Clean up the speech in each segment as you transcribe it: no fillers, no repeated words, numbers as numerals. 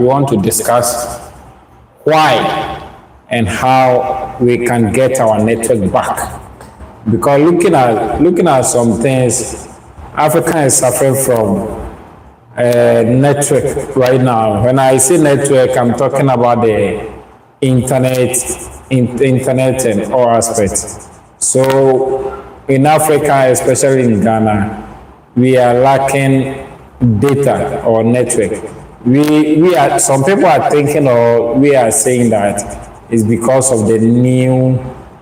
we want to discuss why and how we can get our network back. Because looking at some things, Africa is suffering from network right now. When I say network, I'm talking about the internet and all aspects. So in Africa, especially in Ghana, we are lacking data or network. We are, some people are thinking, or we are saying that it's because of the new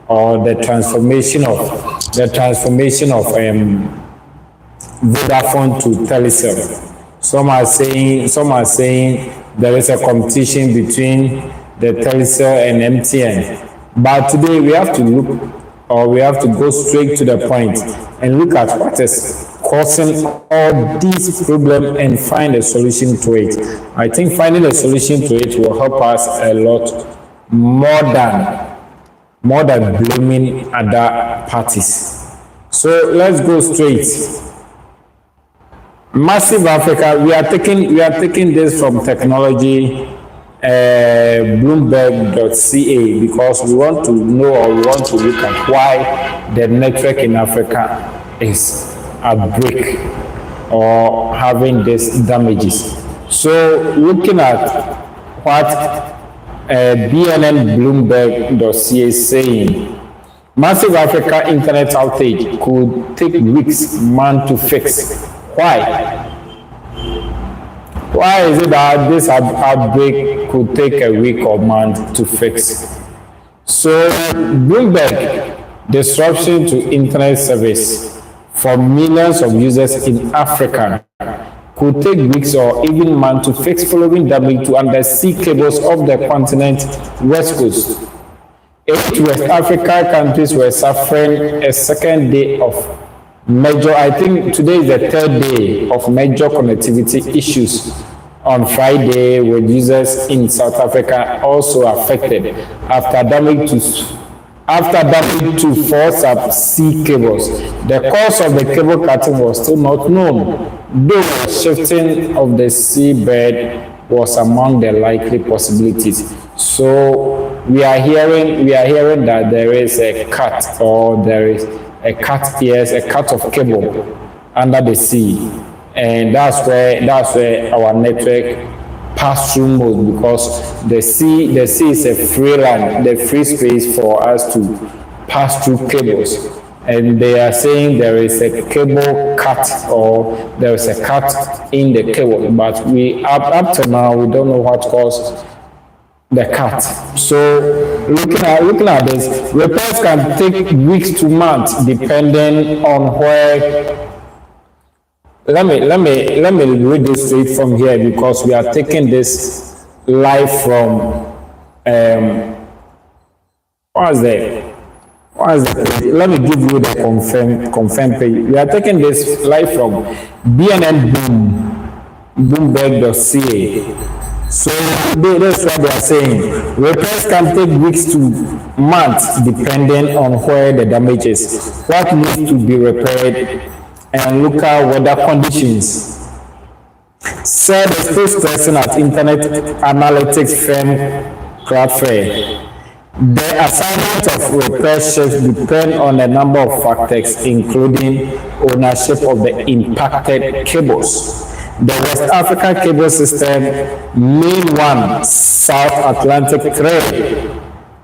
or the transformation of Vodafone to Telecel. Some are saying there is a competition between the Telecel and MTN. But today we have to go straight to the point and look at what is causing all these problems and find a solution to it. I think finding a solution to it will help us a lot more than blaming other parties. So let's go straight. Massive Africa, we are taking this from technology bloomberg.ca because we want to know, or we want to look at why the network in Africa is at break or having these damages. So looking at what BNN Bloomberg.ca is saying, massive Africa internet outage could take weeks, months to fix. Why? Why is it that this outbreak could take a week or month to fix? So Bloomberg, disruption to internet service for millions of users in Africa could take weeks or even months to fix following damage to undersea cables of the continent's west coast. 8 West Africa countries were suffering a second day of major, I think today is the third day of major connectivity issues on Friday, with users in South Africa also affected after damage to 4 subsea cables. The cause of the cable cutting was still not known, though shifting of the seabed was among the likely possibilities. So we are hearing that there is a cut, or there is a cut of cable under the sea, and that's where our network pass through mode, because the sea is a free land, the free space for us to pass through cables. And they are saying there is a cable cut, or there is a cut in the cable, but we up to now we don't know what caused the cut. So looking at this, repairs can take weeks to months depending on where. Let me read this straight from here, because we are taking this live from let me give you the confirm page. We are taking this live from BNN Bloomberg.ca. So that's what they are saying. Repairs can take weeks to months depending on where the damage is, what needs to be repaired, and local weather conditions. Said the spokesperson at internet analytics firm Cloudflare. The assignment of repair shifts depend on a number of factors, including ownership of the impacted cables, the West Africa Cable System, Main 1, South Atlantic Thread,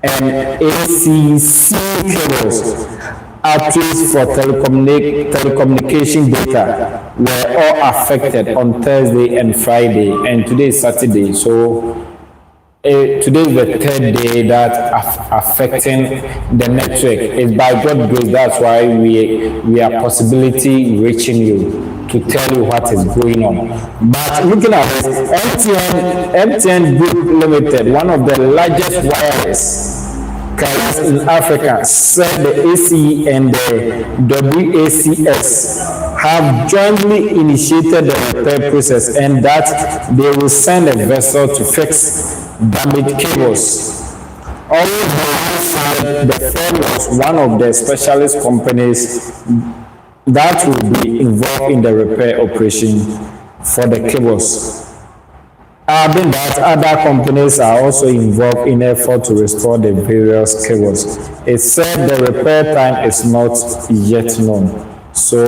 and ACC cables. Outreach for telecommunication data were all affected on Thursday and Friday, and today is Saturday. So today is the third day that affecting the network. It's by God's grace. That's why we are possibility reaching you to tell you what is going on. But looking at this, MTN Group Limited, one of the largest wireless carriers in Africa, said the ACE and the WACS have jointly initiated the repair process, and that they will send a vessel to fix damaged cables. Although said the firm was one of the specialist companies that will be involved in the repair operation for the cables. Adding that other companies are also involved in effort to restore the various cables. It said the repair time is not yet known. So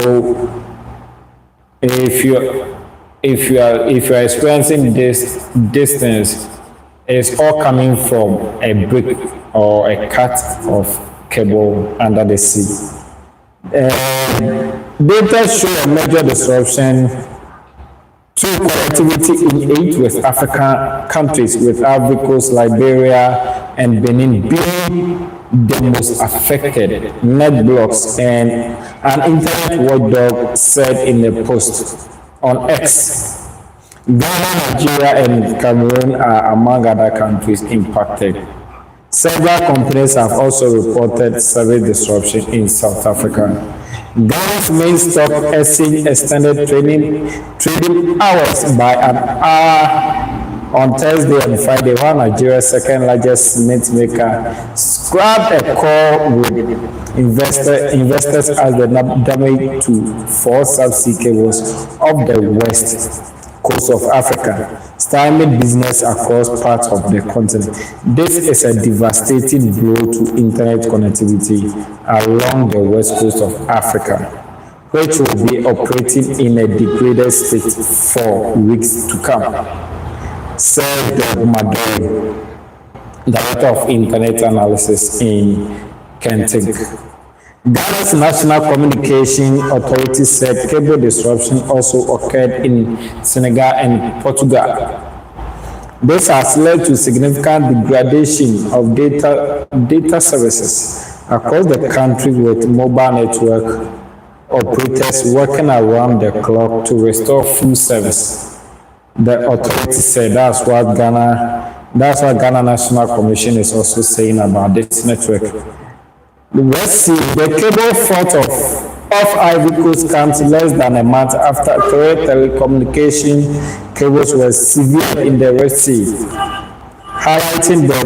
if you if you are experiencing this distance, it's all coming from a break or a cut of cable under the sea. Data show a major disruption to connectivity in 8 West African countries, with Ivory Coast, Liberia, and Benin being the most affected. NetBlocks and an internet watchdog said in a post on X. Ghana, Nigeria, and Cameroon are among other countries impacted. Several companies have also reported service disruption in South Africa. Ghana's main stock exchange extended trading hours by an hour on Thursday and Friday, while Nigeria's second largest cement maker scrapped a call with investors as the damage to 4 subsea cables off the west coast of Africa stymied business across parts of the continent. This is a devastating blow to internet connectivity along the west coast of Africa, which will be operating in a degraded state for weeks to come, said Doug Madori, Director of Internet Analysis in Kenting. Ghana's National Communication Authority said cable disruption also occurred in Senegal and Portugal. This has led to significant degradation of data services across the country, with mobile network operators working around the clock to restore full service. The authority said that's what Ghana National Commission is also saying about this network. Let's see, the cable fault off Ivory Coast comes less than a month after 3 telecommunication cables were severed in the Red Sea, highlighting the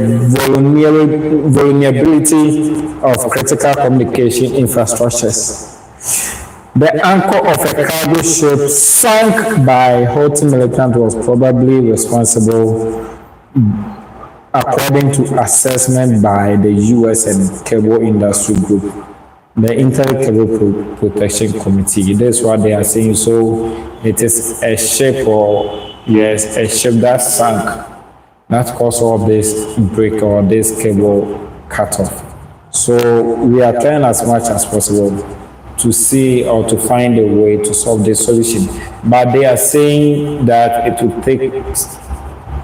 vulnerability of critical communication infrastructures. The anchor of a cargo ship sunk by Houthi militant was probably responsible, according to assessment by the U.S. and Cable Industry Group, the Internet Cable Protection Committee. That's what they are saying. So it is a ship, or yes, a ship that sank, that caused all this break or this cable cut off. So we are trying as much as possible to see or to find a way to solve this solution. But they are saying that it will take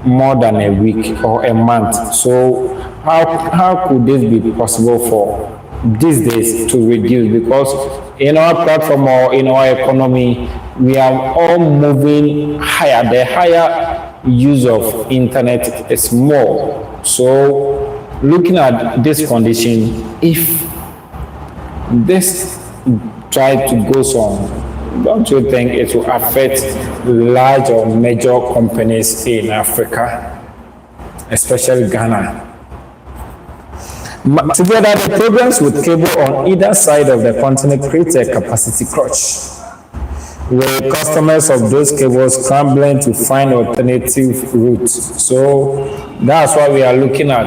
more than a week or a month. So how could this be possible for these days to reduce? Because in our platform or in our economy, we are all moving higher. The higher use of internet is more. So looking at this condition, if this try to go on, don't you think it will affect large or major companies in Africa, especially Ghana? Together, the problems with cable on either side of the continent create a capacity crunch, with customers of those cables scrambling to find alternative routes. So that's why we are looking at,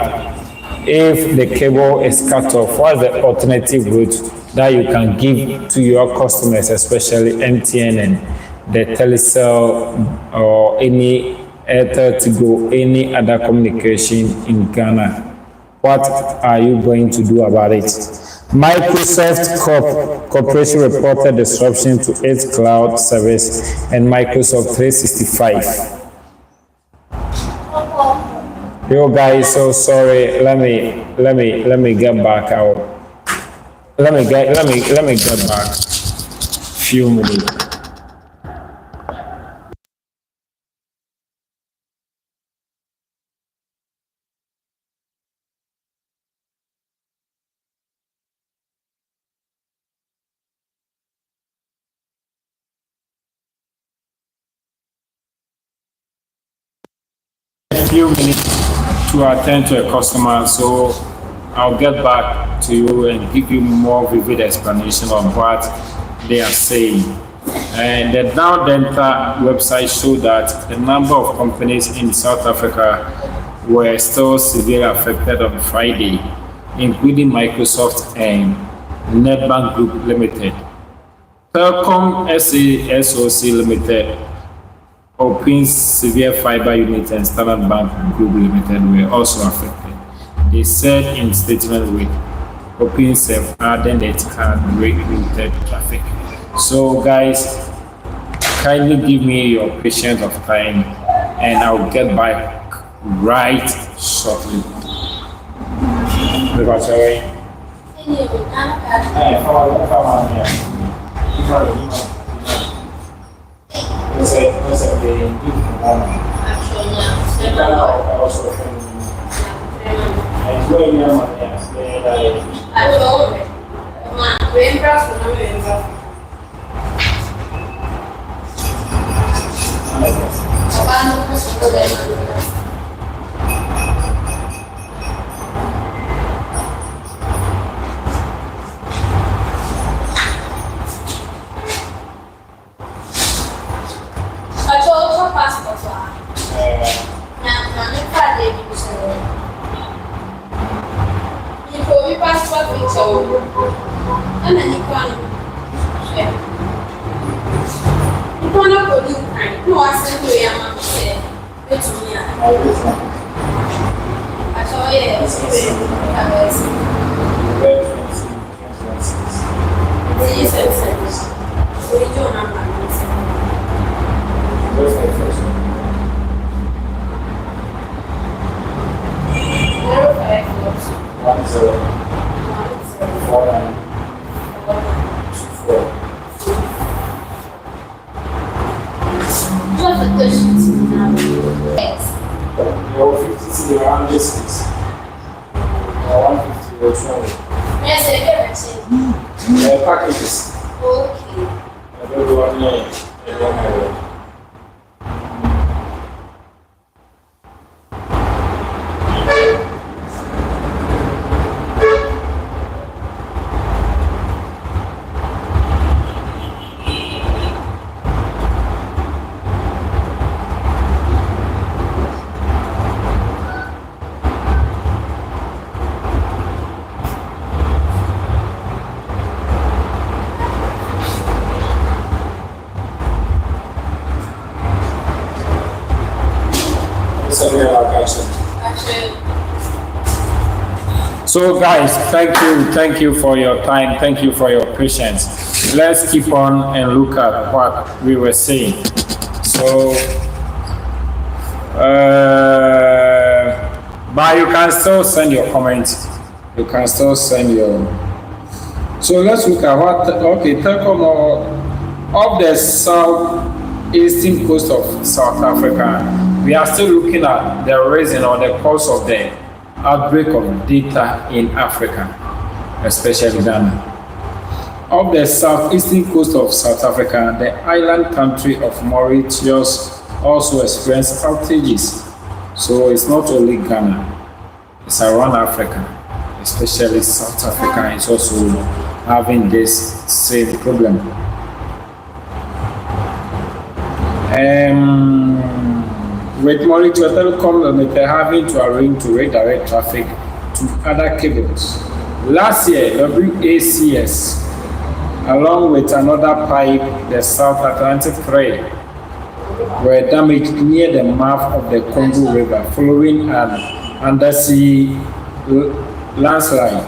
if the cable is cut off, what is the alternative route that you can give to your customers, especially MTN and the Telecel or any Airtel Tigo, any other communication in Ghana? What are you going to do about it? Microsoft Corporation reported disruption to its cloud service and Microsoft 365. Yo guys, so sorry. Let me get back out. Let me get back. Few minutes. A few minutes to attend to a customer, so I'll get back to you and give you more vivid explanation of what they are saying. And the Dow Data website showed that the number of companies in South Africa were still severely affected on Friday, including Microsoft and Nedbank Group Limited. Telkom SASOC Limited, Opin's Severe Fiber Unit and Standard Bank Group Limited were also affected. They said in statement with Opin self-hardened it had regulated traffic. So guys, kindly give me your patience of time and I'll get back right shortly. Packages. Okay. So guys, thank you for your time, thank you for your patience. Let's keep on and look at what we were saying. So, but you can still send your comments. You can still send your. So let's look at what. Okay, Telkom of the southeastern coast of South Africa. We are still looking at the reason or the cause of the outbreak of data in Africa, especially Ghana. Off the southeastern coast of South Africa, the island country of Mauritius also experienced outages. So it's not only Ghana, it's around Africa, especially South Africa is also having this same problem. With Mauritius Telecom Limited having to arrange to redirect traffic to other cables. Last year, WACS, along with another pipe, the South Atlantic thread, were damaged near the mouth of the Congo River following an undersea landslide.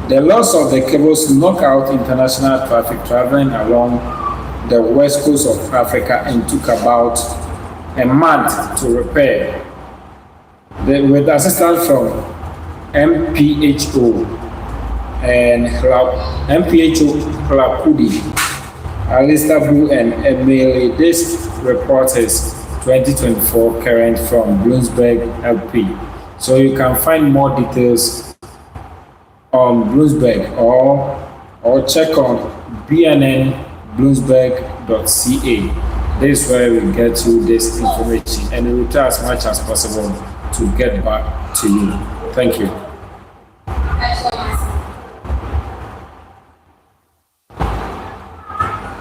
The loss of the cables knocked out international traffic traveling along the west coast of Africa and took about a month to repair. With assistance from MPHO and MPHO Hlakudi, Alistabu and Emily. This report is 2024 current from Bloomberg LP. So you can find more details on Bloomberg or check on bnnbloomberg.ca. This is where we get you this information and we will try as much as possible to get back to you. Thank you.